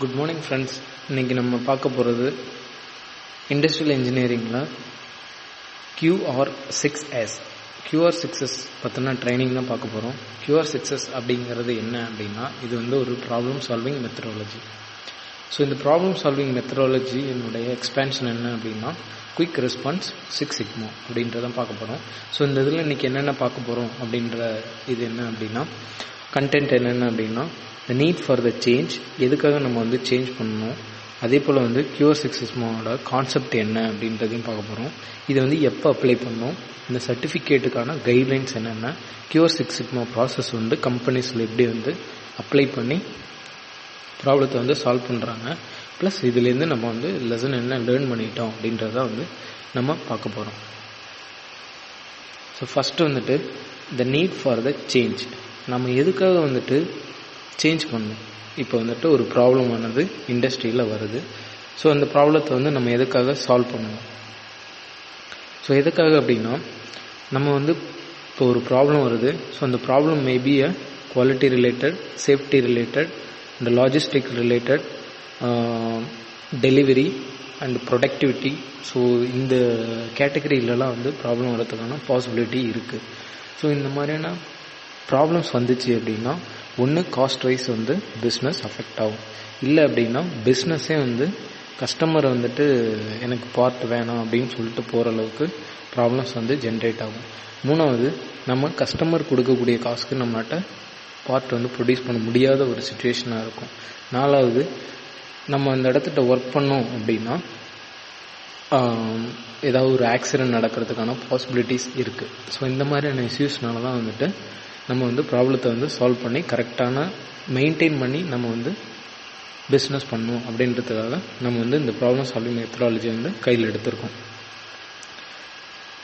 Good morning friends. இன்றைக்கி நம்ம பார்க்க போகிறது இண்டஸ்ட்ரியல் இன்ஜினியரிங்கில் QR6S பற்றின ட்ரைனிங் தான் பார்க்க போகிறோம். QR6S அப்படிங்கிறது என்ன அப்படின்னா, இது வந்து ஒரு ப்ராப்ளம் சால்விங் மெத்தடாலஜி. ஸோ இந்த ப்ராப்ளம் சால்விங் மெத்தடாலஜி என்னுடைய எக்ஸ்பேன்ஷன் என்ன அப்படின்னா, குயிக் ரெஸ்பான்ஸ் 6 சிக்மா அப்படின்றதான் பார்க்க போகிறோம். ஸோ இந்த இதில் இன்றைக்கி என்னென்ன பார்க்க போகிறோம் அப்படின்ற இது என்ன அப்படின்னா, கண்டென்ட் என்னென்ன அப்படின்னா, the need for the change, எதுக்காக நம்ம வந்து சேஞ்ச் பண்ணணும், அதே போல் வந்து QR6Sமாவோட கான்செப்ட் என்ன அப்படின்றதையும் பார்க்க போகிறோம். இதை வந்து எப்போ அப்ளை பண்ணணும், இந்த சர்டிஃபிகேட்டுக்கான கைட்லைன்ஸ் என்னென்ன, QR6 ப்ராசஸ் வந்து கம்பெனிஸில் எப்படி வந்து அப்ளை பண்ணி ப்ராப்ளத்தை வந்து சால்வ் பண்ணுறாங்க, ப்ளஸ் இதுலேருந்து நம்ம வந்து லெசன் என்ன லேர்ன் பண்ணிட்டோம் அப்படின்றத வந்து நம்ம பார்க்க போகிறோம். ஸோ ஃபஸ்ட்டு வந்துட்டு the need for the change, நம்ம எதுக்காக வந்துட்டு சேஞ்ச் பண்ணணும். இப்போ வந்துட்டு ஒரு ப்ராப்ளம் ஆனது இண்டஸ்ட்ரியில் வருது. ஸோ அந்த ப்ராப்ளத்தை வந்து நம்ம எதுக்காக சால்வ் பண்ணணும். ஸோ எதுக்காக அப்படின்னா, நம்ம வந்து இப்போ ஒரு ப்ராப்ளம் வருது. ஸோ அந்த problem maybe uh quality related, safety related, இந்த logistic related, delivery and productivity. So இந்த கேட்டகரியிலலாம் வந்து ப்ராப்ளம் வரதுக்கான பாசிபிலிட்டி இருக்குது. ஸோ இந்த மாதிரியான ப்ராப்ளம்ஸ் வந்துச்சு அப்படின்னா, ஒன்று காஸ்ட் வைஸ் வந்து பிஸ்னஸ் அஃபெக்ட் ஆகும், இல்லை அப்படின்னா பிஸ்னஸே வந்து கஸ்டமர் வந்துட்டு எனக்கு பார்ட் வேணாம் அப்படின்னு சொல்லிட்டு போகிற அளவுக்கு ப்ராப்ளம்ஸ் வந்து ஜென்ரேட் ஆகும். மூணாவது, நம்ம கஸ்டமர் கொடுக்கக்கூடிய காசுக்கு நம்மகிட்ட பார்ட் வந்து ப்ரொடியூஸ் பண்ண முடியாத ஒரு சுச்சுவேஷனாக இருக்கும். நாலாவது, நம்ம அந்த இடத்துல ஒர்க் பண்ணோம் அப்படின்னா ஏதாவது ஒரு ஆக்சிடென்ட் நடக்கிறதுக்கான பாசிபிலிட்டிஸ் இருக்குது. ஸோ இந்த மாதிரியான இஷ்யூஸ்னால தான் வந்துட்டு நம்ம வந்து ப்ராப்ளத்தை வந்து சால்வ் பண்ணி கரெக்டான மெயின்டைன் பண்ணி நம்ம வந்து பிஸ்னஸ் பண்ணணும் அப்படின்றதுக்காக நம்ம வந்து இந்த ப்ராப்ளம் சால்விங் மெத்தடாலஜி வந்து கையில் எடுத்திருக்கோம்.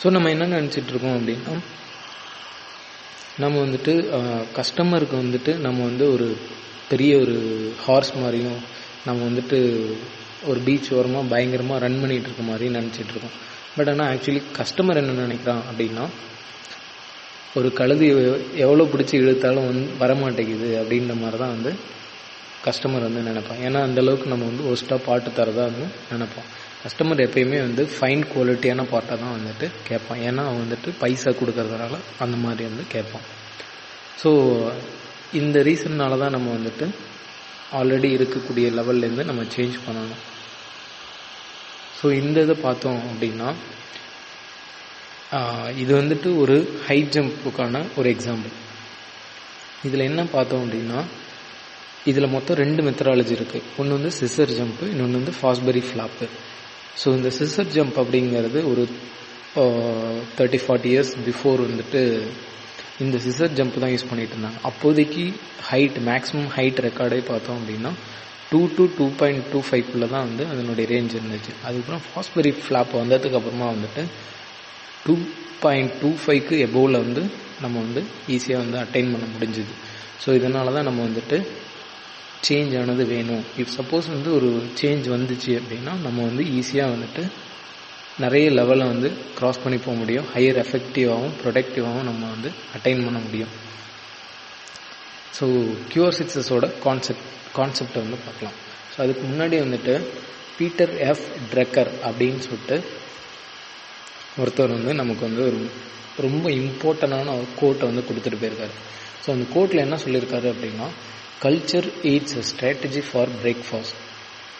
ஸோ நம்ம என்ன நினச்சிட்ருக்கோம் அப்படின்னா, நம்ம வந்துட்டு கஸ்டமருக்கு வந்துட்டு நம்ம வந்து ஒரு பெரிய ஒரு ஹார்ஸ் மாதிரியும், நம்ம வந்துட்டு ஒரு பீச் ஓரமாக பயங்கரமாக ரன் பண்ணிகிட்டு இருக்க மாதிரியும் நினச்சிட்ருக்கோம். பட் ஆனால் ஆக்சுவலி கஸ்டமர் என்ன நினைக்கிறான் அப்படின்னா, ஒரு கழுதி எவ்வளோ பிடிச்சி இழுத்தாலும் வந்து வரமாட்டேங்குது அப்படின்ற மாதிரி தான் வந்து கஸ்டமர் வந்து நினைப்பான். ஏன்னா அந்தளவுக்கு நம்ம வந்து ஒஸ்ட்டாக பாட்டு தரதா வந்து நினைப்போம். கஸ்டமர் எப்பயுமே வந்து ஃபைன் குவாலிட்டியான பாட்டை தான் வந்துட்டு கேட்பான். ஏன்னா அவன் வந்துட்டு பைசா கொடுக்கறதுனால அந்த மாதிரி வந்து கேட்பான். ஸோ இந்த ரீசன்னால தான் நம்ம வந்துட்டு ஆல்ரெடி இருக்கக்கூடிய லெவல்லேருந்து நம்ம சேஞ்ச் பண்ணணும். ஸோ இந்த இதை பார்த்தோம் அப்படின்னா, இது வந்துட்டு ஒரு ஹை ஜம்ப்புக்கான ஒரு எக்ஸாம்பிள். இதில் என்ன பார்த்தோம் அப்படின்னா, இதில் மொத்தம் 2 மெத்தடாலஜி இருக்குது. ஒன்று வந்து சிசர் ஜம்ப்பு, இன்னொன்று வந்து ஃபாஸ்பெரி ஃப்ளாப்பு. ஸோ இந்த சிசர் ஜம்ப் அப்படிங்கிறது ஒரு 30-40 இயர்ஸ் பிஃபோர் வந்துட்டு இந்த சிசர் ஜம்ப் தான் யூஸ் பண்ணிட்டு இருந்தாங்க. அப்போதைக்கு ஹைட், மேக்ஸிமம் ஹைட் ரெக்கார்டே பார்த்தோம் அப்படின்னா 2 to 2.25 தான் வந்து அதனுடைய ரேஞ்ச் இருந்துச்சு. அதுக்கப்புறம் ஃபாஸ்பெரி ஃப்ளாப் வந்ததுக்கு அப்புறமா வந்துட்டு 2.25க்கு எபோவில் வந்து நம்ம வந்து ஈஸியாக வந்து அட்டைன் பண்ண முடிஞ்சுது. ஸோ இதனால தான் நம்ம வந்துட்டு சேஞ்ச் ஆனது வேணும். இஃப் சப்போஸ் வந்து ஒரு சேஞ்ச் வந்துச்சு அப்படின்னா நம்ம வந்து ஈஸியாக வந்துட்டு நிறைய லெவலை வந்து க்ராஸ் பண்ணி போக முடியும். ஹையர் எஃபெக்டிவாகவும் ப்ரொடக்டிவாகவும் நம்ம வந்து அட்டைன் பண்ண முடியும். ஸோ QR6Sஓட கான்செப்டை வந்து பார்க்கலாம். ஸோ அதுக்கு முன்னாடி வந்துட்டு பீட்டர் எஃப் ட்ரெக்கர் அப்படின்னு சொல்லிட்டு ஒருத்தர் வந்து நமக்கு வந்து ஒரு ரொம்ப இம்பார்ட்டண்டான ஒரு கோட்டை வந்து கொடுத்துட்டு போயிருக்காரு. ஸோ அந்த கோட்டில் என்ன சொல்லியிருக்காரு அப்படின்னா, culture eats a strategy for breakfast.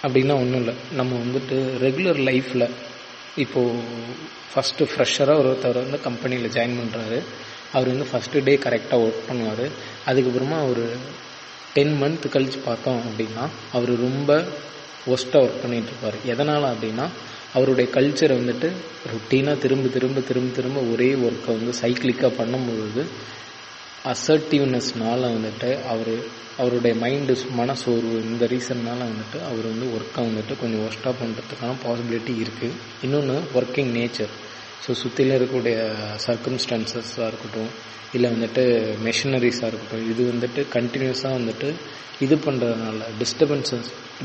அப்படின்னா ஒன்றும் இல்லை, நம்ம வந்துட்டு ரெகுலர் லைஃப்பில் இப்போது ஃபஸ்ட்டு ஃப்ரெஷராக ஒருத்தர் வந்து கம்பெனியில் ஜாயின் பண்ணுறாரு. அவர் வந்து ஃபஸ்ட்டு டே கரெக்டாக ஒர்க் பண்ணுவார். அதுக்கப்புறமா ஒரு 10 month கழித்து பார்த்தோம் அப்படின்னா அவர் ரொம்ப ஒஸ்ட்டாக ஒர்க் பண்ணிகிட்ருப்பார். எதனால் அப்படின்னா, அவருடைய கல்ச்சரை வந்துட்டு ரொட்டீனாக திரும்ப ஒரே ஒர்க்கை வந்து சைக்கிளிக்காக பண்ணும்பொழுது அசர்ட்டிவ்னஸ்னால வந்துட்டு அவருடைய மைண்டு மனசோர்வு, இந்த ரீசன்னால வந்துட்டு அவர் வந்து ஒர்க்கை வந்துட்டு கொஞ்சம் ஒஸ்ட்டாக பண்ணுறதுக்கான பாசிபிலிட்டி இருக்குது. இன்னொன்று ஒர்க்கிங் நேச்சர். ஸோ சுற்றில இருக்கக்கூடிய சர்க்கம்ஸ்டான்சஸாக இருக்கட்டும், இல்லை வந்துட்டு மெஷினரிஸாக இருக்கட்டும், இது வந்துட்டு கண்டினியூஸாக வந்துட்டு இது பண்ணுறதுனால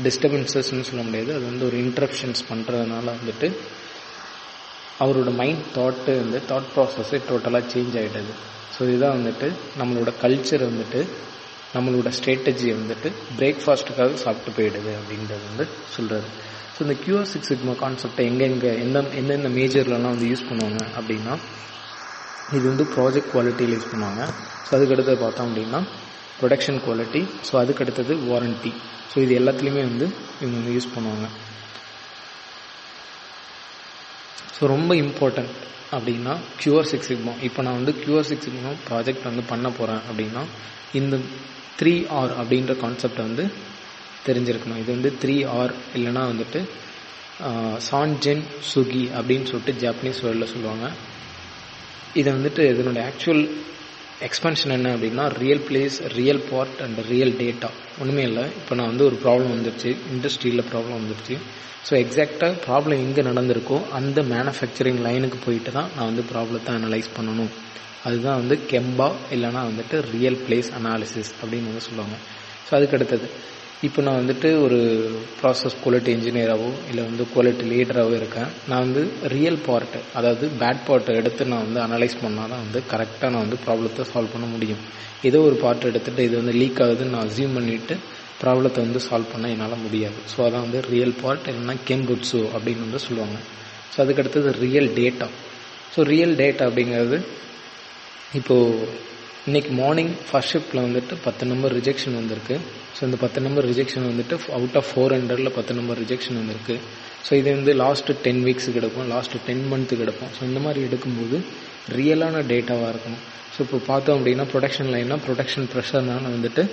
டிஸ்டர்பன்சஸ்ன்னு சொல்ல முடியாது, அது வந்து ஒரு இன்ட்ரப்ஷன்ஸ் பண்ணுறதுனால வந்துட்டு அவரோட மைண்ட் தாட் ப்ராசஸ்ஸே டோட்டலாக சேஞ்ச் ஆகிடுது. ஸோ இதுதான் வந்துட்டு நம்மளோட கல்ச்சர் வந்துட்டு நம்மளோட ஸ்ட்ராட்டஜியை வந்துட்டு பிரேக்ஃபாஸ்ட்டுக்காக சாப்பிட்டு போயிடுது அப்படின்றது வந்து சொல்கிறாரு. ஸோ இந்த QR 6 Sigma கான்செப்டை எந்தெந்த மேஜர்லலாம் வந்து யூஸ் பண்ணுவாங்க அப்படின்னா, இது வந்து ப்ராஜெக்ட் குவாலிட்டியில் யூஸ் பண்ணுவாங்க. ஸோ அதுக்கடுத்தது பார்த்தோம் அப்படின்னா ப்ரொடக்ஷன் குவாலிட்டி, ஸோ அதுக்கடுத்தது வாரண்ட்டி. ஸோ இது எல்லாத்துலேயுமே வந்து இவங்க வந்து யூஸ் பண்ணுவாங்க. ஸோ ரொம்ப இம்பார்ட்டண்ட் அப்படின்னா QR 6 Sigma. இப்போ நான் வந்து QR 6 Sigma ப்ராஜெக்ட் வந்து பண்ண போகிறேன் அப்படின்னா இந்த 3R அப்படின்ற கான்செப்டை வந்து தெரிஞ்சிருக்கணும். இது வந்து 3R இல்லைனா வந்துட்டு சான்ஜென் சுகி அப்படின்னு சொல்லிட்டு ஜாப்பனீஸ் வேர்டில் சொல்லுவாங்க. இதை வந்துட்டு இதனுடைய ஆக்சுவல் எக்ஸ்பென்ஷன் என்ன அப்படின்னா real place, real part and real data. ஒன்றுமே இல்லை. இப்போ நான் வந்து ஒரு ப்ராப்ளம் வந்துருச்சு, இண்டஸ்ட்ரியில் ப்ராப்ளம் வந்துருச்சு. ஸோ எக்ஸாக்டாக ப்ராப்ளம் எங்கே நடந்திருக்கோ அந்த மேனுஃபேக்சரிங் லைனுக்கு போயிட்டு தான் நான் வந்து ப்ராப்ளத்தை அனலைஸ் பண்ணணும். அதுதான் வந்து கெம்பா இல்லைனா வந்துட்டு ரியல் பிளேஸ் அனாலிசிஸ் அப்படின்னு வந்து சொல்லுவாங்க. ஸோ அதுக்கடுத்தது இப்போ நான் வந்துட்டு ஒரு ப்ராசஸ் குவாலிட்டி இன்ஜினியராகவோ இல்லை வந்து குவாலிட்டி லீடராகவோ இருக்கேன். நான் வந்து ரியல் பார்ட்டு, அதாவது பேட் பார்ட்டை எடுத்து நான் வந்து அனலைஸ் பண்ணால் தான் வந்து கரெக்டாக நான் வந்து ப்ராப்ளத்தை சால்வ் பண்ண முடியும். ஏதோ ஒரு பார்ட் எடுத்துகிட்டு இது வந்து லீக் ஆகுதுன்னு நான் அசியூம் பண்ணிவிட்டு ப்ராப்ளத்தை வந்து சால்வ் பண்ண என்னால் முடியாது. ஸோ அதான் வந்து ரியல் பார்ட் இல்லைன்னா கெம்புட்ஸு அப்படின்னு வந்து சொல்லுவாங்க. ஸோ அதுக்கடுத்தது real data. So real data அப்படிங்கிறது இப்போது இன்றைக்கி மார்னிங் ஃபர்ஸ்ட் ஷிஃப்ட்டில் வந்துட்டு 10 நம்பர் ரிஜெக்ஷன் வந்திருக்கு. ஸோ இந்த 10 நம்பர் ரிஜெக்ஷன் வந்துட்டு அவுட் ஆஃப் 400 10 நம்பர் ரிஜெக்ஷன் வந்திருக்கு. ஸோ இது வந்து லாஸ்ட்டு 10 வீக்ஸுக்கு எடுக்கும், லாஸ்ட்டு 10 மந்த்துக்கு எடுக்கும். ஸோ இந்த மாதிரி எடுக்கும்போது ரியலான டேட்டாவாக இருக்கணும். ஸோ இப்போ பார்த்தோம் அப்படின்னா ப்ரொடக்ஷன் லைன்னா ப்ரொடக்ஷன் ப்ரெஷர்னால வந்துட்டு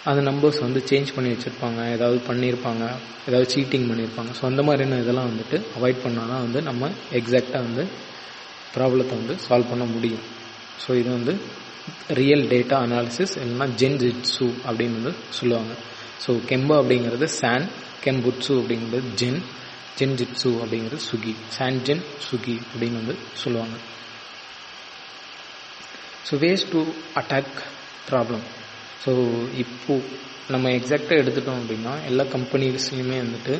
அந்த நம்பர்ஸ் வந்து சேஞ்ச் பண்ணி வச்சுருப்பாங்க, ஏதாவது பண்ணியிருப்பாங்க, ஏதாவது சீட்டிங் பண்ணியிருப்பாங்க. ஸோ அந்த மாதிரியான இதெல்லாம் வந்துட்டு அவாய்ட் பண்ணால் தான் வந்து நம்ம எக்ஸாக்டாக வந்து ப்ராப்ளத்தை வந்து சால்வ் பண்ண முடியும். ஸோ இது வந்து ரியல் டேட்டா அனாலிசிஸ் இல்லைன்னா ஜென்ஜிட்ஸு அப்படின்னு வந்து சொல்லுவாங்க. ஸோ கெம்பா அப்படிங்கிறது சான், கெம்புட்ஸு அப்படிங்கிறது ஜென்ஜிட்ஸு அப்படிங்கிறது சுகி, சான்ஜென் சுகி அப்படின்னு வந்து சொல்லுவாங்க. So ways to attack problem. So இப்போது நம்ம எக்ஸாக்டாக எடுத்துட்டோம் அப்படின்னா எல்லா கம்பெனிஸ்லையுமே வந்துட்டு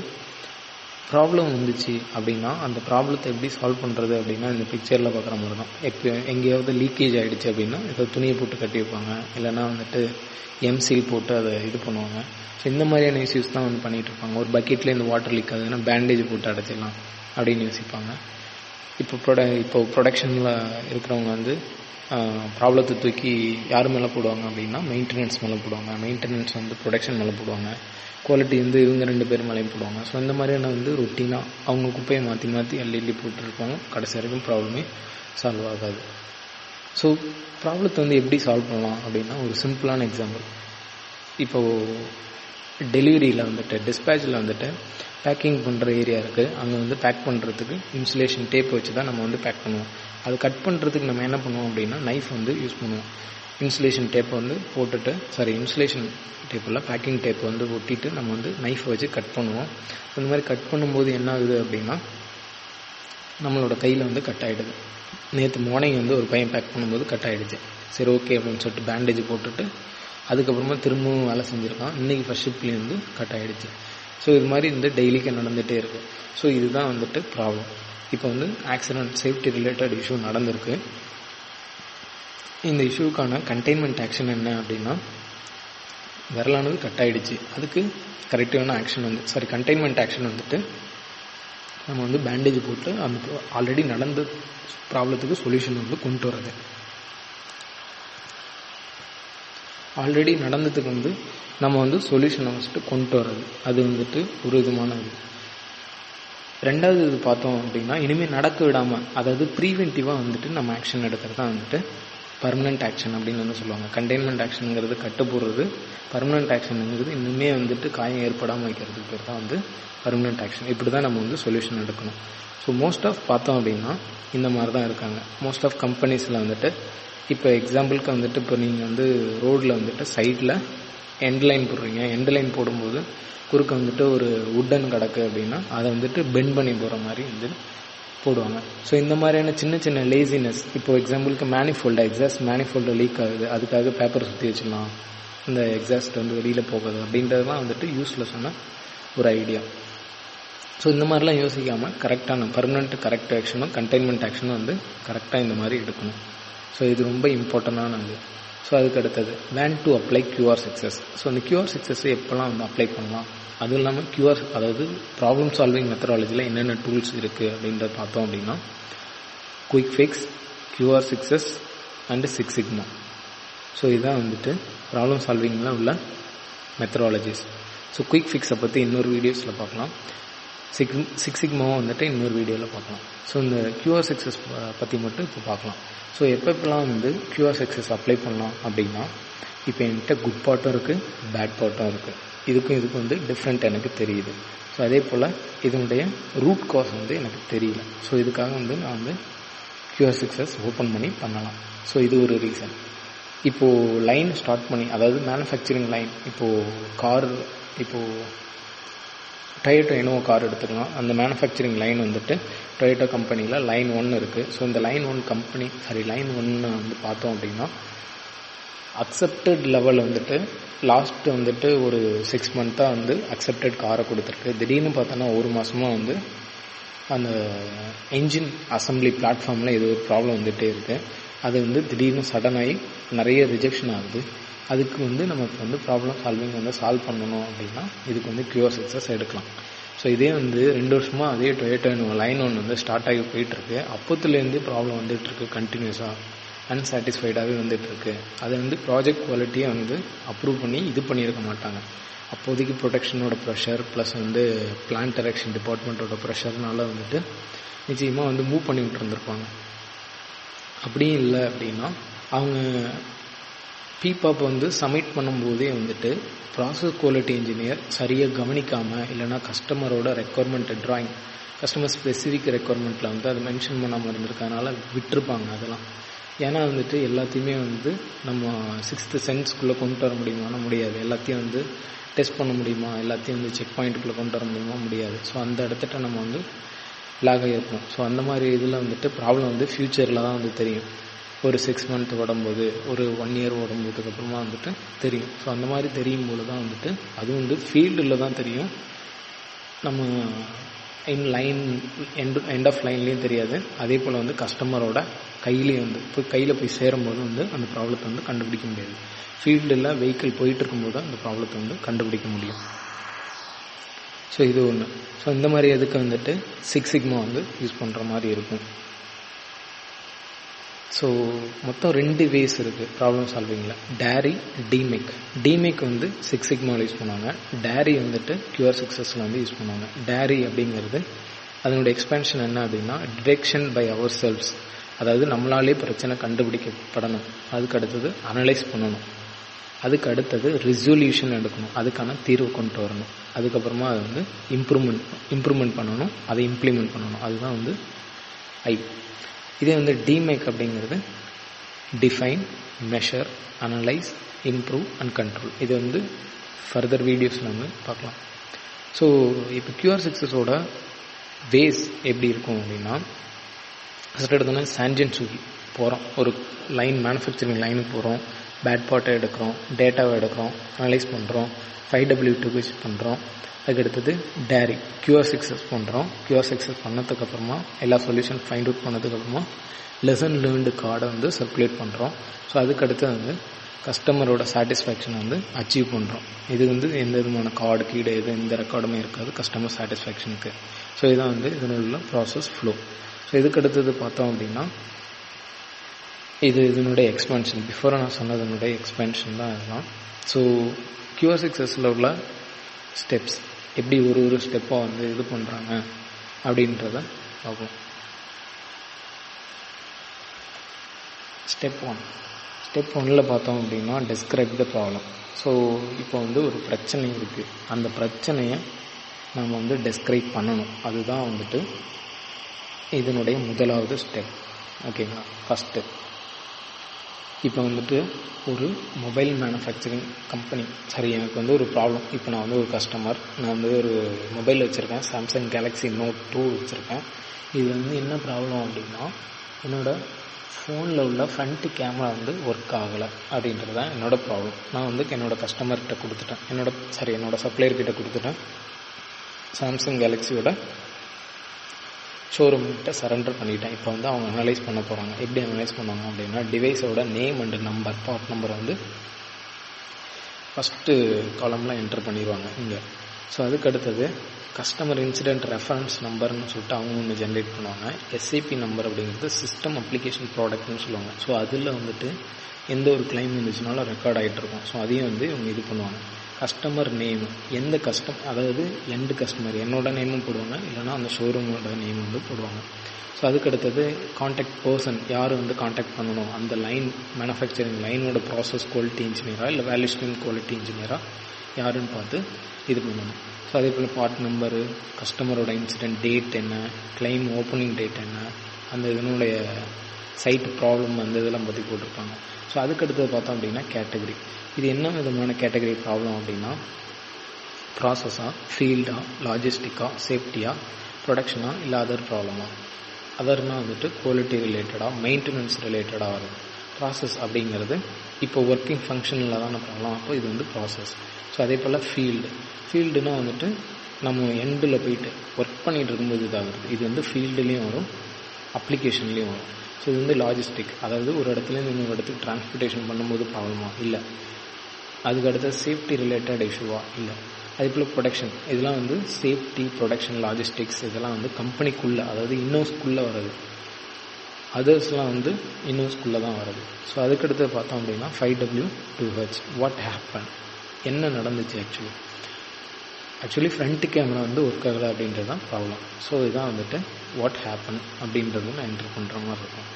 ப்ராப்ளம் வந்துச்சு அப்படின்னா அந்த ப்ராப்ளத்தை எப்படி சால்வ் பண்ணுறது அப்படின்னா இந்த பிக்சரில் பார்க்குற மாதிரி தான். இப்போ எங்கேயாவது லீக்கேஜ் ஆகிடுச்சு அப்படின்னா ஏதாவது துணியை போட்டு கட்டி வைப்பாங்க, இல்லைனா வந்துட்டு எம்சீல் போட்டு அதை இது பண்ணுவாங்க. ஸோ இந்த மாதிரியான இஷ்யூஸ் தான் வந்து பண்ணிகிட்டு இருப்பாங்க. ஒரு பக்கெட்டில் இந்த வாட்டர் லீக் ஆகுதுன்னா பேண்டேஜ் போட்டு அடைச்சிடலாம் அப்படின்னு யோசிப்பாங்க. இப்போ ப்ரொடக்ஷனில் இருக்கிறவங்க வந்து ப்ராப்ளத்தை தூக்கி யார் மேலே போடுவாங்க அப்படின்னா மெயின்டெனன்ஸ் மேலே போடுவாங்க, மெயின்டெனன்ஸ் வந்து ப்ரொடக்ஷன் மேலே போடுவாங்க, குவாலிட்டி வந்து இவங்க 2 பேர் மேலேயும் போடுவாங்க. ஸோ இந்த மாதிரியான வந்து ரொட்டீனாக அவங்க குப்பையை மாற்றி அள்ளி போட்டுருப்பாங்க. கடைசி வரைக்கும் ப்ராப்ளமே சால்வ் ஆகாது. ஸோ ப்ராப்ளத்தை வந்து எப்படி சால்வ் பண்ணலாம் அப்படின்னா ஒரு சிம்பிளான எக்ஸாம்பிள். இப்போது டெலிவரியில் வந்துட்டு டிஸ்பேச்சில் வந்துட்டு பேக்கிங் பண்ணுற ஏரியா இருக்குது. அங்கே வந்து பேக் பண்ணுறதுக்கு இன்சுலேஷன் டேப் வச்சு தான் நம்ம வந்து பேக் பண்ணுவோம். அது கட் பண்ணுறதுக்கு நம்ம என்ன பண்ணுவோம் அப்படின்னா நைஃப் வந்து யூஸ் பண்ணுவோம். இன்சுலேஷன் டேப்பை வந்து போட்டுட்டு இன்சுலேஷன் டேப்பில் பேக்கிங் டேப் வந்து ஒட்டிட்டு நம்ம வந்து நைஃபை வச்சு கட் பண்ணுவோம். இந்த மாதிரி கட் பண்ணும்போது என்ன ஆகுது அப்படின்னா நம்மளோட கையில் வந்து கட் ஆகிடுது. நேற்று மார்னிங் வந்து ஒரு பையன் பேக் பண்ணும்போது கட் ஆகிடுச்சு. சரி ஓகே அப்படின்னு சொல்லிட்டு பேண்டேஜ் போட்டுட்டு அதுக்கப்புறமா திரும்பவும் வேலை செஞ்சுருக்கான். இன்றைக்கி ஃபர்ஸ்ட் ஷிஃப்ட்லேயும் வந்து கட் ஆகிடுச்சு. ஸோ இது மாதிரி இந்த டெய்லிக்கு நடந்துகிட்டே இருக்குது. ஸோ இதுதான் வந்துட்டு ப்ராப்ளம். இப்போ வந்து ஆக்சிடென்ட் சேஃப்டி ரிலேட்டட் இஷ்யூ நடந்திருக்கு. இந்த இஷ்யூக்கான கண்டெய்ன்மெண்ட் ஆக்ஷன் என்ன அப்படின்னா விரலானது கட் ஆகிடுச்சு, அதுக்கு கரெக்டிவான ஆக்ஷன் வந்து கண்டெய்ன்மெண்ட் ஆக்ஷன் வந்துட்டு நம்ம வந்து பேண்டேஜ் போட்டு அந்த ஆல்ரெடி நடந்த ப்ராப்ளத்துக்கு சொல்யூஷன் வந்து கொண்டு வர்றது. ஆல்ரெடி நடந்ததுக்கு வந்து நம்ம வந்து சொல்யூஷனை ஃபஸ்ட்டு கொண்டு வர்றது, அது வந்துட்டு ஒரு விதமான இது. ரெண்டாவது இது பார்த்தோம் அப்படின்னா இனிமேல் நடக்க விடாமல், அதாவது ப்ரீவென்டிவாக வந்துட்டு நம்ம ஆக்ஷன் எடுக்கிறது தான் வந்துட்டு பர்மனெண்ட் ஆக்ஷன் அப்படின்னு வந்து சொல்லுவாங்க. கண்டெய்ன்மெண்ட் ஆக்ஷனுங்கிறது கட்டு போடுறது, பர்மனெண்ட் ஆக்ஷனுங்கிறது இன்னுமே வந்துட்டு காயம் ஏற்படாமல் வைக்கிறதுக்கு பேர் தான் வந்து பர்மனெண்ட் ஆக்ஷன். இப்படி தான் நம்ம வந்து சொல்யூஷன் எடுக்கணும். ஸோ மோஸ்ட் ஆஃப் பார்த்தோம் அப்படின்னா இந்த மாதிரி தான் இருக்காங்க. மோஸ்ட் ஆஃப் கம்பெனிஸில் வந்துட்டு இப்போ எக்ஸாம்பிளுக்கு வந்துட்டு இப்போ நீங்கள் வந்து ரோடில் வந்துட்டு சைடில் எண்ட் லைன் போடுறீங்க. எண்ட் லைன் போடும்போது குறுக்க வந்துட்டு ஒரு உட்டன் கிடக்கு அப்படின்னா அதை வந்துட்டு பெண்ட் பண்ணி போகிற மாதிரி வந்து போடுவாங்க. ஸோ இந்த மாதிரியான சின்ன சின்ன லேசினஸ், இப்போ எக்ஸாம்பிளுக்கு எக்ஸாஸ்ட் மேனிஃபோல்டு லீக் ஆகுது, அதுக்காக பேப்பர் சுற்றி வச்சிடலாம், இந்த எக்ஸாஸ்ட் வந்து வெளியில் போகுது அப்படின்றதுலாம் வந்துட்டு யூஸ்லெஸ்ஸான ஒரு ஐடியா. ஸோ இந்த மாதிரிலாம் யோசிக்காமல் கரெக்டான பர்மனெண்ட் கரெக்ட் ஆக்ஷனும் கண்டெய்ன்மெண்ட் ஆக்ஷனும் வந்து கரெக்டாக இந்த மாதிரி எடுக்கணும். ஸோ இது ரொம்ப இம்பார்ட்டண்டானது. ஸோ அதுக்கு அடுத்தது when to apply QR success. So இந்த QR success எப்போல்லாம் வந்து அப்ளை பண்ணலாம், அதுவும் இல்லாமல் கியூஆர் அதாவது ப்ராப்ளம் சால்விங் மெத்தடாலஜியில் என்னென்ன டூல்ஸ் இருக்குது அப்படின்றத பார்த்தோம் அப்படின்னா quick fix, QR success and 6 Sigma. So இதுதான் வந்துட்டு ப்ராப்ளம் சால்விங்கில் உள்ள மெத்தடாலஜிஸ். ஸோ குயிக் ஃபிக்ஸை பற்றி இன்னொரு வீடியோஸில் பார்க்கலாம், 6 Sigmaவும் வந்துட்டு இன்னொரு வீடியோவில் பார்க்கலாம். ஸோ இந்த QR success பற்றி மட்டும் இப்போ பார்க்கலாம். ஸோ எப்பப்பெல்லாம் வந்து QR success அப்ளை பண்ணலாம் அப்படின்னா, இப்போ என்கிட்ட குட் பார்ட்டும் இருக்குது, பேட் பார்ட்டும் இருக்குது. இதுக்கும் வந்து டிஃப்ரெண்ட் எனக்கு தெரியுது. ஸோ அதே போல் இதனுடைய ரூட் காஸ் வந்து எனக்கு தெரியல. ஸோ இதுக்காக வந்து நான் வந்து QR success ஓப்பன் பண்ணி பண்ணலாம். ஸோ இது ஒரு ரீசன். இப்போது லைன் ஸ்டார்ட் பண்ணி, அதாவது மேனுஃபேக்சரிங் லைன், இப்போது டொயோட்டோ இனோவா கார் எடுத்துக்கலாம். அந்த மேனுஃபேக்சரிங் லைன் வந்துட்டு டொயோட்டோ கம்பெனியில் லைன் 1 இருக்குது. ஸோ இந்த லைன் 1 வந்து பார்த்தோம் அப்படின்னா அக்செப்டட் லெவல் வந்துட்டு லாஸ்ட் வந்துட்டு ஒரு 6 மந்த்தாக வந்து அக்செப்டட் காரை கொடுத்துருக்கு. திடீர்னு பார்த்தோன்னா ஒரு மாதமாக வந்து அந்த என்ஜின் அசம்பிளி பிளாட்ஃபார்மில் ஏதோ ஒரு ப்ராப்ளம் வந்துகிட்டே இருக்குது. அது வந்து திடீர்னு சடனாகி நிறைய ரிஜெக்ஷன் ஆகுது. அதுக்கு வந்து நமக்கு வந்து ப்ராப்ளம் சால்விங் வந்து சால்வ் பண்ணணும் அப்படின்னா இதுக்கு வந்து QR success எடுக்கலாம். ஸோ இதே வந்து 2 வருஷமாக அதே டொயோட்டோ லைன் 1 வந்து ஸ்டார்ட் ஆகி போயிட்டுருக்கு. அப்போத்துலேருந்து ப்ராப்ளம் வந்துட்டுருக்கு, கண்டினியூஸாக அன்சாட்டிஸ்ஃபைடாகவே வந்துட்டுருக்கு. அதை வந்து ப்ராஜெக்ட் குவாலிட்டியை வந்து அப்ரூவ் பண்ணி இது பண்ணியிருக்க மாட்டாங்க. அப்போதைக்கு ப்ரொடெக்ஷனோட ப்ரெஷர் ப்ளஸ் வந்து பிளான்ட் டைரக்ஷன் டிபார்ட்மெண்ட்டோட ப்ரெஷர்னால வந்துட்டு நிச்சயமாக வந்து மூவ் பண்ணி விட்டுருந்துருப்பாங்க. அப்படியும் இல்லை அப்படின்னா அவங்க பிபாப் வந்து சப்மிட் பண்ணும்போதே வந்துட்டு ப்ராசஸ் குவாலிட்டி இன்ஜினியர் சரியாக கவனிக்காமல், இல்லைனா கஸ்டமரோட ரெக்குவயர்மெண்ட் ட்ராயிங், கஸ்டமர் ஸ்பெசிஃபிக் ரெக்குவயர்மெண்ட்டில் வந்து அதை மென்ஷன் பண்ணாமல் இருந்திருக்கனால விட்டுருப்பாங்க. அதெல்லாம் ஏன்னா வந்துட்டு எல்லாத்தையுமே வந்து நம்ம 6th சென்ஸ்குள்ளே கொண்டு வர முடியுமானா முடியாது. எல்லாத்தையும் வந்து டெஸ்ட் பண்ண முடியுமா, எல்லாத்தையும் வந்து செக் பாயிண்ட்டுக்குள்ளே கொண்டு வர முடியுமா, முடியாது. ஸோ அந்த இடத்துட்ட நம்ம வந்து லாக் ஆகிருப்போம். ஸோ அந்த மாதிரி இதில் வந்துட்டு ப்ராப்ளம் வந்து ஃப்யூச்சரில் தான் வந்து தெரியும். ஒரு 6 மந்த் ஓடும்போது, ஒரு 1 இயர் ஓடும்போதுக்கு அப்புறமா வந்துட்டு தெரியும். ஸோ அந்த மாதிரி தெரியும் போது தான் வந்துட்டு அது வந்து ஃபீல்டில் தான் தெரியும். நம்ம எண்ட் ஆஃப் லைன்லேயும் தெரியாது. அதே போல் வந்து கஸ்டமரோட கையிலேயே வந்து கையில் போய் சேரும்போது வந்து அந்த ப்ராப்ளத்தை வந்து கண்டுபிடிக்க முடியாது. ஃபீல்டில் வெஹிக்கிள் போயிட்டு இருக்கும்போது தான் அந்த ப்ராப்ளத்தை வந்து கண்டுபிடிக்க முடியும். ஸோ இது ஒன்று. ஸோ இந்த மாதிரி இதுக்கு வந்துட்டு 6 Sigma வந்து யூஸ் பண்ணுற மாதிரி இருக்கும். ஸோ மொத்தம் 2 வேஸ் இருக்குது ப்ராப்ளம் சால்விங்கில், டேரி, டிமேக். டிமேக் வந்து 6 Sigmaவில் யூஸ் பண்ணுவாங்க, டேரி வந்துட்டு QR successல வந்து யூஸ் பண்ணுவாங்க. டேரி அப்படிங்கிறது அதனுடைய எக்ஸ்பென்ஷன் என்ன அப்படின்னா டிடெக்ஷன் பை அவர் செல்ஸ், அதாவது நம்மளாலே பிரச்சனை கண்டுபிடிக்கப்படணும். அதுக்கு அடுத்தது அனலைஸ் பண்ணணும், அதுக்கு அடுத்தது ரெசல்யூஷன் எடுக்கணும், அதுக்கான தீர்வு கொண்டு வரணும், அதுக்கப்புறமா அதை வந்து இம்ப்ரூவ்மெண்ட் பண்ணணும், அதை இம்ப்ளிமெண்ட் பண்ணணும். அதுதான் வந்து இதே வந்து டிமேக் அப்படிங்கிறது define, measure, analyse, improve and control. இது வந்து ஃபர்தர் வீடியோஸில் வந்து பார்க்கலாம். ஸோ இப்போ QR successோட வேஸ் எப்படி இருக்கும் அப்படின்னா, ஃபஸ்ட் எடுத்தோன்னா சான்ஜன் சூகி போகிறோம், ஒரு லைன் மேனுஃபேக்சரிங் லைனுக்கு போகிறோம், பேட் பார்ட்டை எடுக்கிறோம், டேட்டாவை எடுக்கிறோம், அனலைஸ் பண்ணுறோம், 5W2 யூஸ் பண்ணுறோம். அதுக்கடுத்தது டேரி QR success பண்ணுறோம். QR success பண்ணதுக்கப்புறமா எல்லா சொல்யூஷன் ஃபைண்ட் அவுட் பண்ணதுக்கப்புறமா லெசன் லேர்ன்டு கார்டை வந்து சர்க்குலேட் பண்ணுறோம். ஸோ அதுக்கடுத்து வந்து கஸ்டமரோட சாட்டிஸ்ஃபேக்ஷனை வந்து அச்சீவ் பண்ணுறோம். இது வந்து எந்த விதமான கார்டு எந்த ரெக்கார்டுமே இருக்காது கஸ்டமர் சாட்டிஸ்ஃபேக்ஷனுக்கு. ஸோ இதுதான் வந்து இதனுள்ள ப்ராசஸ் ஃப்ளோ. ஸோ இதுக்கடுத்தது பார்த்தோம் அப்படின்னா இதனுடைய எக்ஸ்பென்ஷன், பிஃபோராக நான் சொன்னதனுடைய எக்ஸ்பென்ஷன் தான் இதெல்லாம். ஸோ QR successல உள்ள ஸ்டெப்ஸ் எப்படி ஒரு ஸ்டெப்பாக வந்து இது பண்ணுறாங்க அப்படின்றத பார்ப்போம். ஸ்டெப் 1 பார்த்தோம் அப்படின்னா டெஸ்கிரைப் த ப்ராப்ளம். ஸோ இப்போ வந்து ஒரு பிரச்சனை இருக்குது, அந்த பிரச்சனையை நம்ம வந்து டெஸ்கிரைப் பண்ணணும். அதுதான் வந்துட்டு இதனுடைய முதலாவது ஸ்டெப். ஓகேங்களா? ஃபஸ்ட்டு இப்போ வந்துட்டு ஒரு மொபைல் மேனுஃபேக்சரிங் கம்பெனி, சரி எனக்கு வந்து ஒரு ப்ராப்ளம். இப்போ நான் வந்து ஒரு கஸ்டமர், நான் வந்து ஒரு மொபைல் வச்சுருக்கேன், சாம்சங் கேலக்ஸி Note 2 வச்சுருக்கேன். இது வந்து என்ன ப்ராப்ளம் அப்படின்னா என்னோடய ஃபோனில் உள்ள ஃப்ரண்ட் கேமரா வந்து ஒர்க் ஆகலை அப்படின்றது தான் என்னோடய ப்ராப்ளம். நான் வந்து என்னோடய கஸ்டமர்கிட்ட கொடுத்துட்டேன், என்னோடய சப்ளையர்கிட்ட கொடுத்துட்டேன். சாம்சங் கேலக்ஸியோட ஷோரூம்கிட்ட சரண்டர் பண்ணிட்டேன். இப்போ வந்து அவங்க அனலைஸ் பண்ண போகிறாங்க. எப்படி அனலைஸ் பண்ணுவாங்க அப்படின்னா, டிவைஸோட நேம் அண்ட் நம்பர், பார்ட் நம்பரை வந்து ஃபஸ்ட்டு காலம்லாம் என்டர் பண்ணிடுவாங்க இங்கே. ஸோ அதுக்கு அடுத்தது கஸ்டமர் இன்சிடென்ட் ரெஃபரன்ஸ் நம்பர்னு சொல்லிட்டு அவங்க ஒன்று ஜென்ரேட் பண்ணுவாங்க. எஸ்ஐபி நம்பர் அப்படிங்கிறது சிஸ்டம் அப்ளிகேஷன் ப்ராடக்ட்னு சொல்லுவாங்க. ஸோ அதில் வந்துட்டு எந்த ஒரு கிளைம் இருந்துச்சுனாலும் ரெக்கார்ட் ஆகிட்டு இருக்கும். ஸோ அதையும் வந்து இவங்க இது பண்ணுவாங்க. கஸ்டமர் நேம், எந்த அதாவது எண்டு கஸ்டமர் என்னோட நேமும் போடுவாங்க, இல்லைனா அந்த ஷோரூமோட நேம் வந்து போடுவாங்க. ஸோ அதுக்கு அடுத்தது காண்டாக்ட் பர்சன், யார் வந்து காண்டாக்ட் பண்ணணும், அந்த லைன் மேனுஃபேக்சரிங் லைனோட ப்ராசஸ் குவாலிட்டி இன்ஜினியராக இல்லை வேல்யூ ஸ்ட்ரீம் குவாலிட்டி இன்ஜினியராக யாருன்னு பார்த்து இது பண்ணணும். ஸோ அதே போல் பார்ட் நம்பரு, கஸ்டமரோட இன்சிடென்ட் டேட் என்ன, கிளைம் ஓப்பனிங் டேட் என்ன, அந்த இதனுடைய சைட் ப்ராப்ளம் அந்த இதெல்லாம் பற்றி போட்டிருப்பாங்க. ஸோ அதுக்கடுத்தது பார்த்தோம் அப்படின்னா கேட்டகரி. இது என்ன விதமான கேட்டகரி ப்ராப்ளம் அப்படின்னா, ப்ராசஸாக, ஃபீல்டாக, லாஜிஸ்டிக்காக, சேஃப்டியாக, ப்ரொடக்ஷனாக, இல்லை அதர் ப்ராப்ளமாக. அதர்னால் வந்துட்டு குவாலிட்டி ரிலேட்டடாக, மெயின்டெனன்ஸ் ரிலேட்டடாக வரும். ப்ராசஸ் அப்படிங்கிறது இப்போ ஒர்க்கிங் ஃபங்க்ஷனில் தான ப்ராப்ளம், அப்போ இது வந்து ப்ராசஸ். ஸோ அதே போல் ஃபீல்டுனா வந்துட்டு நம்ம எண்டில் போயிட்டு ஒர்க் பண்ணிகிட்டு இருக்கும்போது இதாகிறது. இது வந்து ஃபீல்டுலேயும் வரும், அப்ளிகேஷன்லேயும் வரும். ஸோ இது வந்து லாஜிஸ்டிக், அதாவது ஒரு இடத்துலேருந்து இன்னொரு இடத்துக்கு டிரான்ஸ்போர்ட்டேஷன் பண்ணும்போது ப்ராப்ளமா இல்லை. அதுக்கு அடுத்த சேஃப்டி ரிலேட்டட் இஷ்யூவா இல்லை. அதே போல் ப்ரொடக்ஷன், இதெல்லாம் வந்து சேஃப்டி, ப்ரொடக்ஷன், லாஜிஸ்டிக்ஸ் இதெல்லாம் வந்து கம்பெனிக்குள்ளே, அதாவது இன்னோஸ்குள்ளே வர்றது. அதர்ஸ்லாம் வந்து இன்னோஸ்குள்ளே தான் வர்றது. ஸோ அதுக்கடுத்து பார்த்தோம் அப்படின்னா 5W2H, வாட் ஹேப்பன், என்ன நடந்துச்சு ஆக்சுவலி ஃப்ரண்ட் கேமரா வந்து ஒர்க் ஆகலை அப்படின்றது தான் ப்ராப்ளம். ஸோ இதுதான் வந்துட்டு வாட் ஹேப்பன் அப்படின்றது நான் என்டர் பண்ணுற மாதிரி இருக்கும்.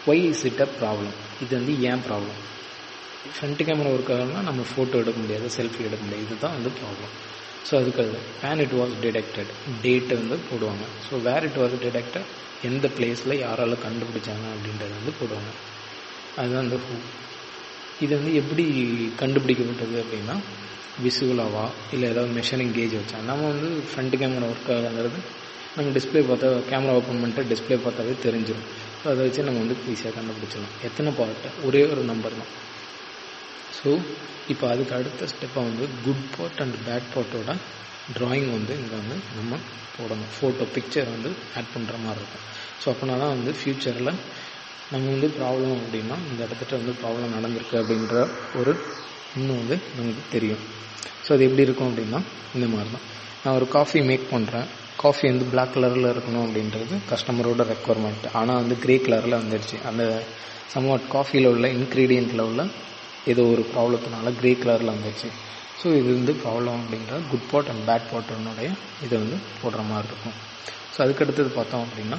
Why is it a problem, இது வந்து ஏன் ப்ராப்ளம். ஃப்ரண்ட் கேமரா ஒர்க் ஆகலைன்னா நம்ம ஃபோட்டோ எடுக்க முடியாது, செல்ஃபி எடுக்க முடியாது, இதுதான் வந்து ப்ராப்ளம். ஸோ அதுக்கு வேன் இட் வாஸ் டிடெக்டட், டேட்டை வந்து போடுவாங்க. So where it was detected, எந்த பிளேஸில் யாரால் கண்டுபிடிச்சாங்க அப்படின்றது வந்து போடுவாங்க. அதுதான் அந்த ஹூ. இது வந்து எப்படி கண்டுபிடிக்கப்பட்டது அப்படின்னா, விசுவலாவா இல்லை ஏதாவது மெஷரிங் கேஜ் வச்சா. நம்ம வந்து ஃப்ரண்ட் கேமரா ஒர்க் ஆகுங்கிறது நம்ம டிஸ்பிளே பார்த்தா, கேமரா ஓப்பன் பண்ணிட்டு டிஸ்பிளே பார்த்தாவே தெரிஞ்சிடும். ஸோ அதை வச்சு நம்ம வந்து ஈஸியாக கண்டுபிடிச்சிடலாம். எத்தனை பார்ட்டு, ஒரே ஒரு நம்பர் தான். ஸோ இப்போ அதுக்கு அடுத்த ஸ்டெப்பாக வந்து குட் பார்ட் அண்ட் பேட் பார்ட்டோட ட்ராயிங் வந்து இங்கே வந்து நம்ம போடணும். ஃபோட்டோ பிக்சர் வந்து ஆட் பண்ணுற மாதிரி இருக்கும். ஸோ அப்படின்னா தான் வந்து ஃப்யூச்சரில் நம்ம வந்து ப்ராப்ளம் அப்படின்னா இந்த இடத்துட்ட வந்து ப்ராப்ளம் நடந்திருக்கு அப்படின்ற ஒரு இன்னும் வந்து நமக்கு தெரியும். ஸோ அது எப்படி இருக்கும் அப்படின்னா இந்த மாதிரி தான். நான் ஒரு காஃபி மேக் பண்ணுறேன், காஃபி வந்து பிளாக் கலரில் இருக்கணும் அப்படின்றது கஸ்டமரோட ரெக்குவயர்மெண்ட். ஆனால் வந்து கிரே கலரில் வந்துடுச்சு. அந்த சம்வாட் காஃபியில் உள்ள இன்க்ரீடியண்ட்டில் உள்ள ஏதோ ஒரு ப்ராப்ளத்தினால கிரே கலரில் வந்துடுச்சு. ஸோ இது வந்து ப்ராப்ளம் அப்படின்ற குட் பார்ட் அண்ட் பேட் பார்ட்டனுடைய இதை வந்து போடுற மாதிரி இருக்கும். ஸோ அதுக்கடுத்தது பார்த்தோம் அப்படின்னா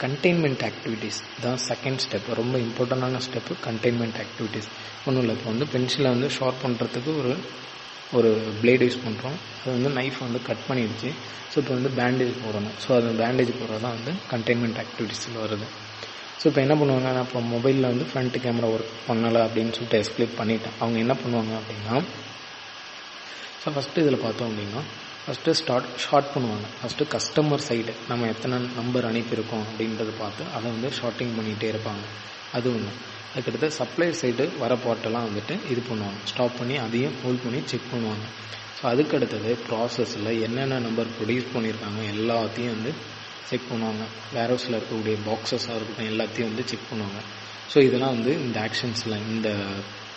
கண்டெய்ன்மெண்ட் ஆக்டிவிட்டீஸ் தான் செகண்ட் ஸ்டெப். ரொம்ப இம்பார்ட்டண்டான ஸ்டெப்பு கண்டெய்ன்மெண்ட் ஆக்டிவிட்டீஸ். ஒன்றும் இல்லை, இப்போ வந்து பென்சிலை வந்து ஷார்ப் பண்ணுறதுக்கு ஒரு பிளேட் யூஸ் பண்ணுறோம். அது வந்து நைஃப் வந்து கட் பண்ணிடுச்சு. ஸோ இப்போ வந்து பேண்டேஜ் போடணும். ஸோ அது பேண்டேஜ் போடுறது தான் வந்து கண்டெய்ன்மெண்ட் ஆக்டிவிட்டீஸில் வருது. ஸோ இப்போ என்ன பண்ணுவாங்க, நான் இப்போ மொபைலில் வந்து ஃப்ரண்ட் கேமரா ஒர்க் பண்ணலை அப்படின்னு சொல்லிட்டு எக்ஸ்பிளைன் பண்ணிட்டேன். அவங்க என்ன பண்ணுவாங்க அப்படின்னா, ஸோ ஃபஸ்ட்டு இதில் பார்த்தோம் அப்படின்னா ஃபஸ்ட்டு ஷார்ட் பண்ணுவாங்க. ஃபஸ்ட்டு கஸ்டமர் சைடு நம்ம எத்தனை நம்பர் அனுப்பியிருக்கோம் அப்படின்றத பார்த்து அதை வந்து ஷார்ட்டிங் பண்ணிகிட்டே இருப்பாங்க. அது ஒன்று. அதுக்கடுத்து சப்ளை சைடு வர பார்ட்டெல்லாம் வந்துட்டு இது பண்ணுவாங்க, ஸ்டாப் பண்ணி அதையும் ஹோல்ட் பண்ணி செக் பண்ணுவாங்க. ஸோ அதுக்கடுத்தது ப்ராசஸில் என்னென்ன நம்பர் ப்ரொடியூஸ் பண்ணியிருக்காங்க எல்லாத்தையும் வந்து செக் பண்ணுவாங்க. வேர்ஹவுஸில் இருக்கக்கூடிய பாக்ஸஸாக இருக்கட்டும் எல்லாத்தையும் வந்து செக் பண்ணுவாங்க. ஸோ இதெல்லாம் வந்து இந்த ஆக்ஷன்ஸில் இந்த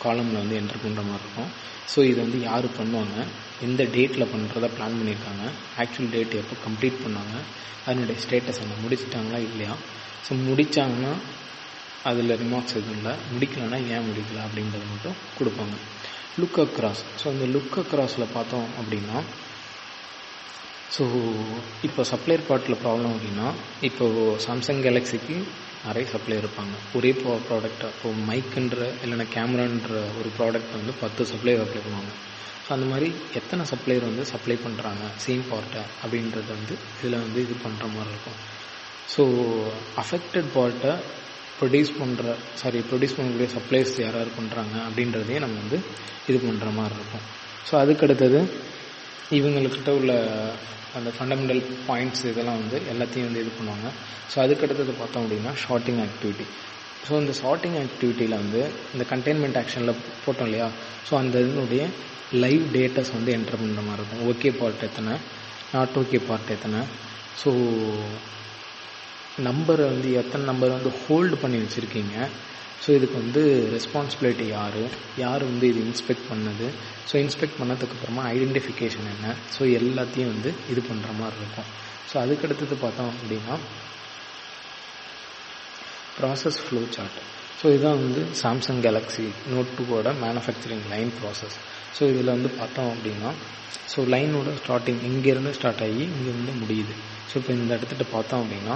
காலமில் வந்து என்டர் பண்ணுற மாதிரி இருக்கும். ஸோ இது வந்து யார் பண்ணுவாங்க, எந்த டேட்டில் பண்ணுறதா பிளான் பண்ணியிருக்காங்க, ஆக்சுவல் டேட் எப்போ கம்ப்ளீட் பண்ணாங்க, அதனுடைய ஸ்டேட்டஸ் என்ன, முடிச்சிட்டாங்களா இல்லையா. ஸோ முடித்தாங்கன்னா அதில் ரிமார்க்ஸ் எதுவும் இல்லை, முடிக்கலைன்னா ஏன் முடிக்கல அப்படின்றது மட்டும் கொடுப்பாங்க. Look across. ஸோ இந்த லுக் அக்ராஸில் பார்த்தோம் அப்படின்னா, ஸோ இப்போ சப்ளையர் பார்ட்டில் ப்ராப்ளம் அப்படின்னா, இப்போது சாம்சங் கேலக்ஸிக்கு நிறைய சப்ளையர் இருப்பாங்க. ஒரே ப்ராடக்டாக இப்போ மைக்குன்ற இல்லைன்னா கேமரான்ற ஒரு ப்ராடக்ட் வந்து 10 சப்ளையர் அப்ளை பண்ணுவாங்க. ஸோ அந்த மாதிரி எத்தனை சப்ளையர் வந்து சப்ளை பண்ணுறாங்க சேம் பார்ட்டை அப்படின்றது வந்து இதில் வந்து இது பண்ணுற மாதிரி இருக்கும். ஸோ அஃபெக்டட் பார்ட்டை ப்ரொடியூஸ் பண்ணக்கூடிய சப்ளைஸ் யார் பண்ணுறாங்க அப்படின்றதையும் நம்ம வந்து இது பண்ணுற மாதிரி இருக்கும். ஸோ அதுக்கடுத்தது இவங்கக்கிட்ட உள்ள அந்த ஃபண்டமெண்டல் பாயிண்ட்ஸ் இதெல்லாம் வந்து எல்லாத்தையும் வந்து இது பண்ணுவாங்க. ஸோ அதுக்கடுத்தது பார்த்தோம் அப்படின்னா ஷார்ட்டிங் ஆக்டிவிட்டி. ஸோ இந்த ஷார்ட்டிங் ஆக்டிவிட்டியில் வந்து இந்த கண்டெய்ன்மெண்ட் ஆக்ஷனில் போட்டோம் இல்லையா, ஸோ அந்த இதனுடைய லைவ் டேட்டாஸ் வந்து என்டர் பண்ணுற மாதிரி இருக்கும். ஓகே பார்ட் எத்தனை, நாட் ஓகே பார்ட் எத்தனை, ஸோ நம்பரை வந்து எத்தனை நம்பர் வந்து ஹோல்டு பண்ணி வச்சுருக்கீங்க, ஸோ இதுக்கு வந்து ரெஸ்பான்சிபிலிட்டி யார் வந்து இது இன்ஸ்பெக்ட் பண்ணது, ஸோ இன்ஸ்பெக்ட் பண்ணதுக்கப்புறமா ஐடென்டிஃபிகேஷன் என்ன, ஸோ எல்லாத்தையும் வந்து இது பண்ணுற மாதிரி இருக்கும். ஸோ அதுக்கடுத்தது பார்த்தோம் அப்படின்னா ப்ராசஸ் ஃப்ளோ சார்ட். ஸோ இதுதான் வந்து சாம்சங் கேலக்ஸி நோட் 2ஓட மேனுஃபேக்சரிங் லைன் ப்ராசஸ். ஸோ இதில் வந்து பார்த்தோம் அப்படின்னா ஸோ லைனோட ஸ்டார்டிங் இங்கேருந்து ஸ்டார்ட் ஆகி இங்கே வந்து முடியுது. ஸோ இப்போ இந்த இடத்துட்டு பார்த்தோம் அப்படின்னா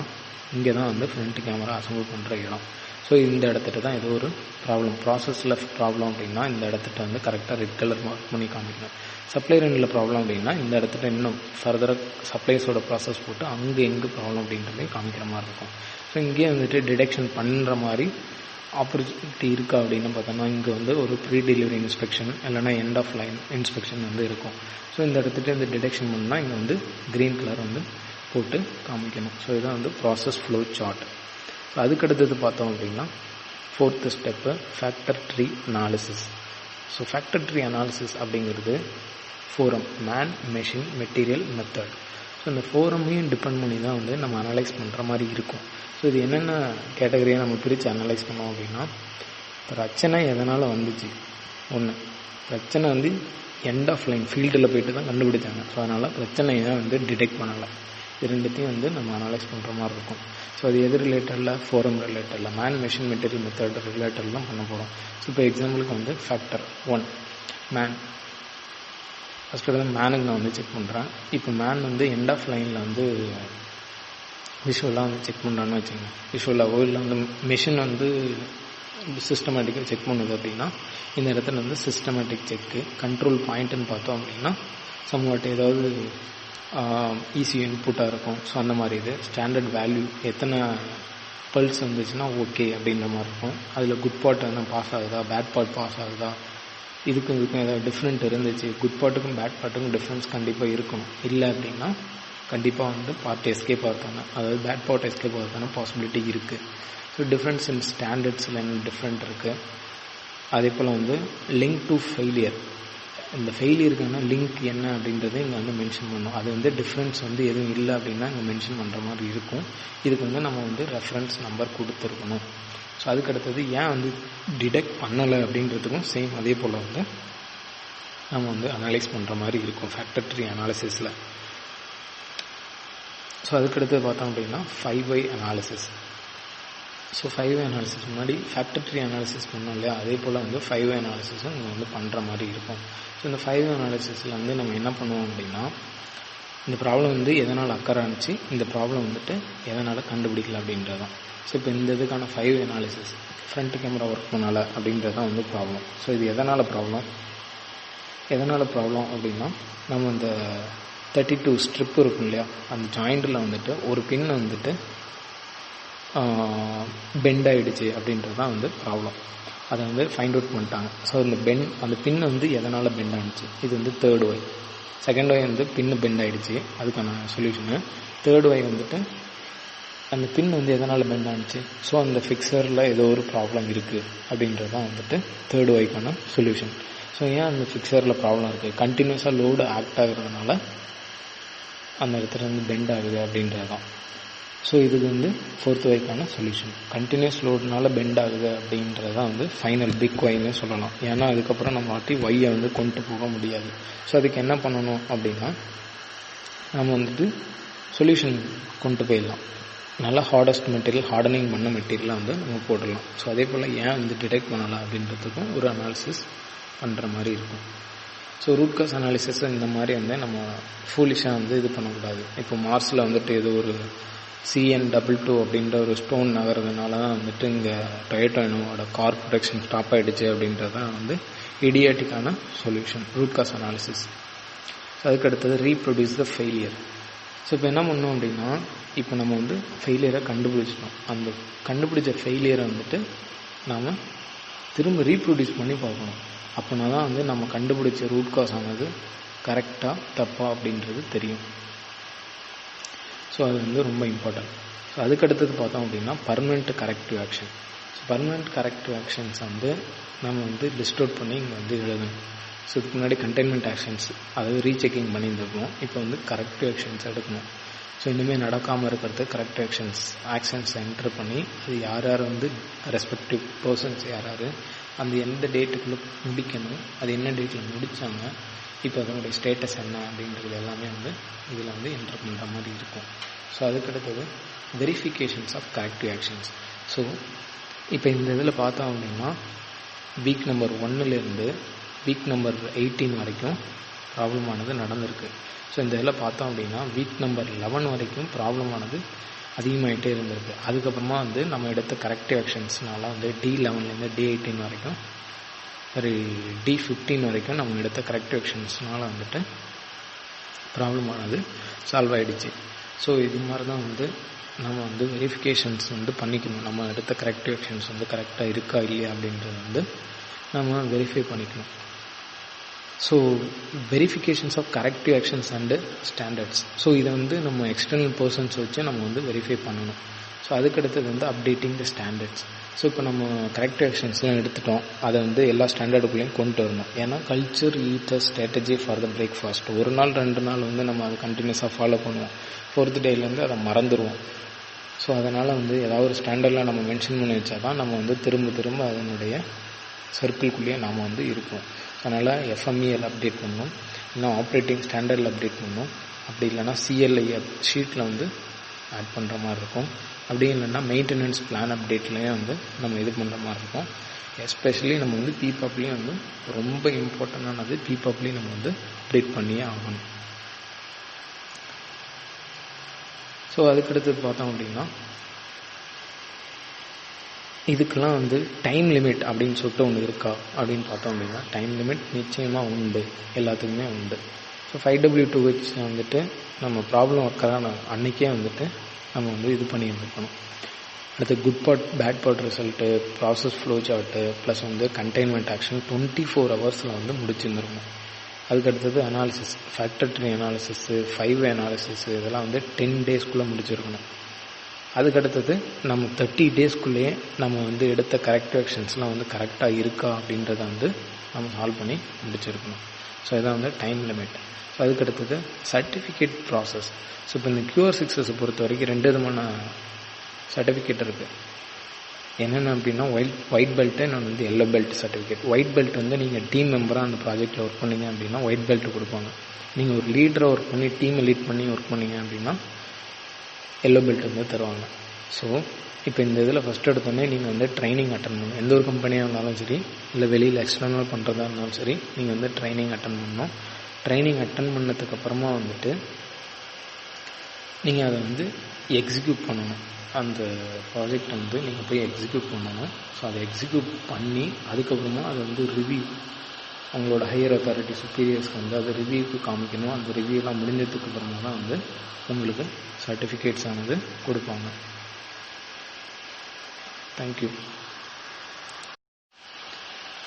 இங்கே தான் வந்து ஃப்ரண்ட் கேமரா அசம்பிள் பண்ணுற இடம். ஸோ இந்த இடத்துட்டு தான் ஏதோ ஒரு ப்ராப்ளம், ப்ராசஸில் ப்ராப்ளம் அப்படின்னா இந்த இடத்துட்டு வந்து கரெக்டாக ரெட் கலர் மார்க் பண்ணி காமிக்கணும். சப்ளை ரெண்டில் ப்ராப்ளம் அப்படின்னா இந்த இடத்துட்டு இன்னும் ஃபர்தராக சப்ளைஸோட ப்ராசஸ் போட்டு அங்கே எங்கே ப்ராப்ளம் அப்படின்றதையும் காமிக்கிற மாதிரி இருக்கும். ஸோ இங்கேயே வந்துட்டு டிடெக்ஷன் பண்ணுற மாதிரி ஆப்பர்ச்சுனிட்டி இருக்கா அப்படின்னு பார்த்தோம்னா இங்கே வந்து ஒரு ப்ரீ டெலிவரி இன்ஸ்பெக்ஷன் இல்லைனா எண்ட் ஆஃப் லைன் இன்ஸ்பெக்ஷன் வந்து இருக்கும். ஸோ இந்த இடத்துட்டு இந்த டிடெக்ஷன் பண்ணால் இங்கே வந்து க்ரீன் கலர் வந்து போட்டு காமிக்கணும். ஸோ இதுதான் வந்து ப்ராசஸ் ஃப்ளோ சார்ட். ஸோ அதுக்கடுத்தது பார்த்தோம் அப்படின்னா 4th step factor tree analysis. So factor tree analysis அப்படிங்கிறது four M, man, machine, material, method. So இந்த ஃபோரமையும் டிபெண்ட் பண்ணி தான் வந்து நம்ம அனலைஸ் பண்ணுற மாதிரி இருக்கும். ஸோ இது என்னென்ன கேட்டகரியாக நம்ம பிரித்து அனலைஸ் பண்ணோம் அப்படின்னா, பிரச்சனை எதனால் வந்துச்சு, ஒன்று பிரச்சனை வந்து எண்ட் ஆஃப் லைன் ஃபீல்டில் போயிட்டு தான் கண்டுபிடிச்சாங்க, ஸோ அதனால் பிரச்சனையை வந்து டிடெக்ட் பண்ணலை. இது ரெண்டுத்தையும் வந்து நம்ம அனலைஸ் பண்ணுற மாதிரி இருக்கும். ஸோ அது எது ரிலேட்டடில், ஃபோரம் ரிலேட்டடில், மேன், மெஷின், மெட்டீரியல், மெத்தட் ரிலேட்டடில் தான் பண்ண போகிறோம். ஸோ இப்போ எக்ஸாம்பிளுக்கு வந்து ஃபேக்டர் 1 மேன். ஃபஸ்ட்டு வந்து மேனுக்கு நான் வந்து செக் பண்ணுறேன். இப்போ மேன் வந்து எண்ட் ஆஃப் லைனில் வந்து விஷுவலாக வந்து செக் பண்ணுறான்னு வச்சுங்க, விஷுவலாகவோ இல்லை வந்து மெஷின் வந்து சிஸ்டமேட்டிக்காக செக் பண்ணுது அப்படின்னா இந்த இடத்துல வந்து சிஸ்டமேட்டிக் செக்கு, கண்ட்ரோல் பாயிண்ட்டுன்னு பார்த்தோம் அப்படின்னா சம்வாட் ஏதாவது ஈஸி இன்புட்டாக இருக்கும். ஸோ அந்த மாதிரி இது ஸ்டாண்டர்ட் வேல்யூ எத்தனை பல்ஸ் வந்துச்சுன்னா ஓகே அப்படின்ற மாதிரி இருக்கும். அதில் குட் பார்ட் என்ன பாஸ் ஆகுதா, பேட் பார்ட் பாஸ் ஆகுதா, இதுக்கும் ஏதாவது டிஃப்ரெண்ட் இருந்துச்சு, குட் பார்ட்டுக்கும் பேட் பார்ட்டுக்கும் டிஃப்ரென்ஸ் கண்டிப்பாக இருக்கணும். இல்லை அப்படின்னா கண்டிப்பாக வந்து பார்ட் எஸ்கேப் ஆகிறதான, அதாவது பேட் பார்ட் எஸ்கேப் ஆகிறதான பாசிபிலிட்டி இருக்குது. ஸோ டிஃப்ரென்ஸ் இன் ஸ்டாண்டர்ட்ஸில் என்ன டிஃப்ரெண்ட் இருக்குது. அதே போல் வந்து லிங்க் டு ஃபெயிலியர், இந்த ஃபெயிலியருக்கான லிங்க் என்ன அப்படின்றத இங்கே வந்து மென்ஷன் பண்ணணும். அது வந்து டிஃப்ரென்ஸ் வந்து எதுவும் இல்லை அப்படின்னா இங்கே மென்ஷன் பண்ணுற மாதிரி இருக்கும். இதுக்கு வந்து நம்ம வந்து ரெஃபரன்ஸ் நம்பர் கொடுத்துருக்கணும். ஸோ அதுக்கடுத்தது ஏன் வந்து டிடெக்ட் பண்ணலை அப்படின்றதுக்கும் சேம் அதே போல் வந்து நம்ம வந்து அனலைஸ் பண்ணுற மாதிரி இருக்கும் ஃபேக்டர் ட்ரீ அனாலிசிஸில். ஸோ அதுக்கடுத்தது பார்த்தோம் அப்படின்னா 5Y analysis. So 5Y analysis முன்னாடி ஃபேக்டர் ட்ரீ அனாலிசிஸ் பண்ணோம் இல்லையா, அதே போல் வந்து 5Y அனாலிசிஸும் இங்கே வந்து பண்ணுற மாதிரி இருக்கும். ஸோ இந்த 5Y அனாலிசிஸில் வந்து நம்ம என்ன பண்ணுவோம் அப்படின்னா, இந்த ப்ராப்ளம் வந்து எதனால் அக்கறை ஆனிச்சு, இந்த ப்ராப்ளம் வந்துட்டு எதனால் கண்டுபிடிக்கல அப்படின்றது தான். ஸோ இப்போ இந்த இதுக்கான 5Y analysis front camera work பண்ணலை அப்படின்றது தான் வந்து ப்ராப்ளம். ஸோ இது எதனால் ப்ராப்ளம் அப்படின்னா, நம்ம இந்த 32 ஸ்ட்ரிப் இருக்கும் இல்லையா, அந்த ஜாயிண்டில் வந்துட்டு ஒரு பின் வந்துட்டு பெண்ட் ஆகிடுச்சு அப்படின்றது தான் வந்து ப்ராப்ளம். அதை வந்து ஃபைண்ட் அவுட் பண்ணிட்டாங்க. ஸோ அந்த பின் வந்து எதனால் பெண்ட் ஆகிடுச்சு, இது வந்து 3rd Y. 2nd Y வந்து பின்னு பெண்ட் ஆகிடுச்சு, அதுக்கான சொல்யூஷனு. 3rd Y வந்துட்டு அந்த பின் வந்து எதனால் பெண்ட் ஆகிடுச்சு, ஸோ அந்த ஃபிக்சரில் ஏதோ ஒரு ப்ராப்ளம் இருக்குது அப்படின்றது தான் வந்துட்டு 3rd Yக்கான சொல்யூஷன். ஸோ ஏன் அந்த ஃபிக்சரில் ப்ராப்ளம் இருக்குது, கண்டினியூஸாக லோடு ஆக்ட் ஆகிறதுனால அந்த இடத்துல வந்து பெண்ட் ஆகுது அப்படின்றது தான். ஸோ இதுக்கு வந்து 4th Yக்கான சொல்யூஷன். கண்டினியூஸ் லோடுனால பெண்ட் ஆகுது அப்படின்றது தான் வந்து ஃபைனல் பிக் ஒய்ன்னு சொல்லலாம். ஏன்னா அதுக்கப்புறம் நம்ம வாட்டி ஒய்யை வந்து கொண்டு போக முடியாது. ஸோ அதுக்கு என்ன பண்ணணும் அப்படின்னா, நம்ம வந்துட்டு சொல்யூஷன் கொண்டு போயிடலாம். நல்லா ஹார்டஸ்ட் மெட்டீரியல், ஹார்டனிங் பண்ண மெட்டீரியலாக வந்து நம்ம போடலாம். ஸோ அதே போல் ஏன் வந்து டிடெக்ட் பண்ணலாம் அப்படின்றதுக்கும் ஒரு அனாலிசிஸ் பண்ணுற மாதிரி இருக்கும். ஸோ ரூட் காஸ் அனாலிசிஸ் இந்த மாதிரி வந்து நம்ம ஃபூலிஷாக வந்து இது பண்ணக்கூடாது. இப்போ மார்ஸில் வந்துட்டு ஏதோ ஒரு CN22 அப்படின்ற ஒரு ஸ்டோன் நகர்றதுனால தான் வந்துட்டு இங்கே டொயோட்டா இனோவோட கார் ப்ரொடக்ஷன் ஸ்டாப் ஆகிடுச்சு அப்படின்றது தான் வந்து இடியாட்டிக்கான solution, root cause analysis. So அதுக்கு அடுத்தது ரீப்ரொடியூஸ் த ஃபெயிலியர். ஸோ இப்போ என்ன பண்ணோம் அப்படின்னா, இப்போ நம்ம வந்து ஃபெயிலியரை கண்டுபிடிச்சிட்டோம். அந்த கண்டுபிடிச்ச ஃபெயிலியரை வந்துட்டு நாம் திரும்ப ரீப்ரொடியூஸ் பண்ணி பார்க்கணும். அப்படின்னா தான் வந்து நம்ம கண்டுபிடிச்ச ரூட் காஸ் ஆனது கரெக்டாக தப்பா அப்படின்றது தெரியும். ஸோ அது வந்து ரொம்ப இம்பார்ட்டன்ட். ஸோ அதுக்கடுத்தது பார்த்தோம் அப்படின்னா permanent corrective action. So permanent corrective actions வந்து நம்ம வந்து லிஸ்ட் அவுட் பண்ணி இங்கே வந்து எழுதணும். ஸோ இதுக்கு முன்னாடி கண்டெய்ன்மெண்ட் ஆக்ஷன்ஸ், அதாவது ரீசெக்கிங் பண்ணியிருந்துருக்கணும். இப்போ வந்து கரெக்டிவ் ஆக்ஷன்ஸ் எடுக்கணும். ஸோ இனிமேல் நடக்காமல் இருக்கிறது கரெக்டிவ் ஆக்ஷன்ஸை என்டர் பண்ணி அது யார் யார் வந்து ரெஸ்பெக்டிவ் பர்சன்ஸ் யார் யார் அந்த எந்த டேட்டுக்குள்ளே முடிக்கணும், அது என்ன டேட்டில் முடித்தாங்க, இப்போ அதனுடைய ஸ்டேட்டஸ் என்ன அப்படின்றது எல்லாமே வந்து இதில் வந்து என்டர் பண்ணுற மாதிரி இருக்கும். ஸோ அதுக்கடுத்தது verifications of corrective actions. So இப்போ இந்த இதில் பார்த்தோம் அப்படின்னா வீக் நம்பர் 1லேருந்து வீக் நம்பர் 18 வரைக்கும் ப்ராப்ளமானது நடந்திருக்கு. ஸோ இந்த இதில் பார்த்தோம் அப்படின்னா வீக் நம்பர் 11 வரைக்கும் ப்ராப்ளமானது அதிகமாகிட்டே இருந்திருக்கு. அதுக்கப்புறமா வந்து நம்ம எடுத்த கரெக்டிவ் ஆக்ஷன்ஸ்னால வந்து D11லேருந்து D18 வரைக்கும் D15 வரைக்கும் நம்ம எடுத்த கரெக்டிவ் ஆக்ஷன்ஸ்னால வந்துட்டு ப்ராப்ளமானது சால்வ் ஆகிடுச்சு. ஸோ இது மாதிரி தான் வந்து நம்ம வந்து வெரிஃபிகேஷன்ஸ் வந்து பண்ணிக்கணும். நம்ம எடுத்த கரெக்டிவ் ஆக்ஷன்ஸ் வந்து கரெக்டாக இருக்கா இல்லையா அப்படின்றது வந்து நம்ம வெரிஃபை பண்ணிக்கணும். So verifications of corrective actions and standards. So இதை வந்து நம்ம எக்ஸ்டர்னல் பர்சன்ஸ் வச்சு நம்ம வந்து வெரிஃபை பண்ணணும். ஸோ அதுக்கடுத்தது வந்து அப்டேட்டிங் த ஸ்டாண்டர்ட்ஸ். ஸோ இப்போ நம்ம கரெக்டிவ் ஆக்ஷன்ஸ்லாம் எடுத்துட்டோம், அதை வந்து எல்லா ஸ்டாண்டர்டுக்குள்ளேயும் கொண்டு வரணும். ஏன்னா culture eat strategy for the breakfast. ஒரு நாள் 2 நாள் வந்து நம்ம அதை கண்டினியூஸாக ஃபாலோ பண்ணுவோம். 4th டேலேருந்து அதை மறந்துடுவோம். ஸோ அதனால் வந்து ஏதாவது ஒரு ஸ்டாண்டர்டில் நம்ம மென்ஷன் பண்ணி வச்சா தான் நம்ம வந்து திரும்ப அதனுடைய சர்க்கிள்குள்ளேயே நாம் வந்து இருப்போம். அதனால் எஃப்எம்இஎல் அப்டேட் பண்ணணும், இல்லைனா ஆப்ரேட்டிங் ஸ்டாண்டர்டில் அப்டேட் பண்ணணும், அப்படி இல்லைனா சிஎல்ஐ ஷீட்டில் வந்து ஆட் பண்ணுற மாதிரி இருக்கும். அப்படி இல்லைன்னா மெயின்டெனன்ஸ் பிளான் அப்டேட்லேயும் வந்து நம்ம இது பண்ணுற மாதிரி இருக்கும். எஸ்பெஷலி நம்ம வந்து பிபாப்லேயும் வந்து ரொம்ப இம்பார்ட்டண்டானது, பிபாப்லேயும் நம்ம வந்து அப்டேட் பண்ணியே ஆகணும். ஸோ அதுக்கடுத்தது பார்த்தோம் அப்படின்னா இதுக்கெல்லாம் வந்து டைம் லிமிட் அப்படின்னு சொல்லிட்டு ஒன்று இருக்கா அப்படின்னு பார்த்தோம் அப்படின்னா டைம் லிமிட் நிச்சயமாக உண்டு, எல்லாத்துக்குமே உண்டு. ஸோ 5W2H வந்துட்டு நம்ம ப்ராப்ளம் ஒர்க்கரான அன்றைக்கே வந்துட்டு நம்ம வந்து இது பண்ணி இருக்கணும். அடுத்து good part bad part result, process flow chart, plus வந்து கண்டெய்ன்மெண்ட் ஆக்ஷன் 24 ஹவர்ஸில் வந்து முடிச்சுருந்துருக்கணும். அதுக்கடுத்தது analysis, factor tree analysis, 5 analysis, இதெல்லாம் வந்து 10 டேஸ்க்குள்ளே முடிச்சிருக்கணும். அதுக்கடுத்தது நம்ம 30 டேஸ்க்குள்ளேயே நம்ம வந்து எடுத்த கரெக்டிவ் ஆக்ஷன்ஸ்லாம் வந்து கரெக்டாக இருக்கா அப்படின்றத வந்து நம்ம சால்வ் பண்ணி முடிச்சிருக்கணும். ஸோ இதான் வந்து டைம் லிமிட். ஸோ அதுக்கடுத்தது சர்டிஃபிகேட் ப்ராசஸ். ஸோ இப்போ இந்த QR6 பொறுத்த வரைக்கும் 2 விதமான சர்டிஃபிகேட் இருக்குது. என்னென்ன அப்படின்னா ஒயிட் பெல்ட்டு, நான் வந்து yellow belt certificate. White belt வந்து நீங்கள் டீம் மெம்பராக அந்த ப்ராஜெக்டில் ஒர்க் பண்ணிங்க அப்படின்னா ஒயிட் பெல்ட் கொடுப்பாங்க. நீங்கள் ஒரு லீடராக ஒர்க் பண்ணி டீமை லீட் பண்ணி ஒர்க் பண்ணிங்க அப்படின்னா எல்லோ பெல்ட் வந்து தருவாங்க. ஸோ இப்போ இந்த இதில் ஃபஸ்ட் எடுத்தோடனே நீங்கள் வந்து ட்ரைனிங் அட்டன் பண்ணணும். எந்த ஒரு கம்பெனியாக இருந்தாலும் சரி, இல்லை வெளியில் எக்ஸ்டர்னல் பண்ணுறதா இருந்தாலும் சரி, நீங்கள் வந்து ட்ரைனிங் அட்டன் பண்ணணும். ட்ரைனிங் அட்டன் பண்ணதுக்கப்புறமா வந்துட்டு நீங்கள் அதை வந்து எக்ஸிக்யூட் பண்ணணும். அந்த ப்ராஜெக்டை வந்து நீங்கள் போய் எக்ஸிக்யூட் பண்ணணும். ஸோ அதை எக்ஸிக்யூட் பண்ணி அதுக்கப்புறமா அதை வந்து ரிவ்யூ, அவங்களோட ஹையர் அத்தாரிட்டி சுப்பீரியர்ஸ்க்கு வந்து அதை ரிவ்யூக்கு காமிக்கணும். அந்த ரிவ்யூலாம் முடிஞ்சதுக்கு அப்புறமா தான் வந்து உங்களுக்கு சர்டிஃபிகேட்ஸ் ஆனது கொடுப்பாங்க. தேங்க்யூ.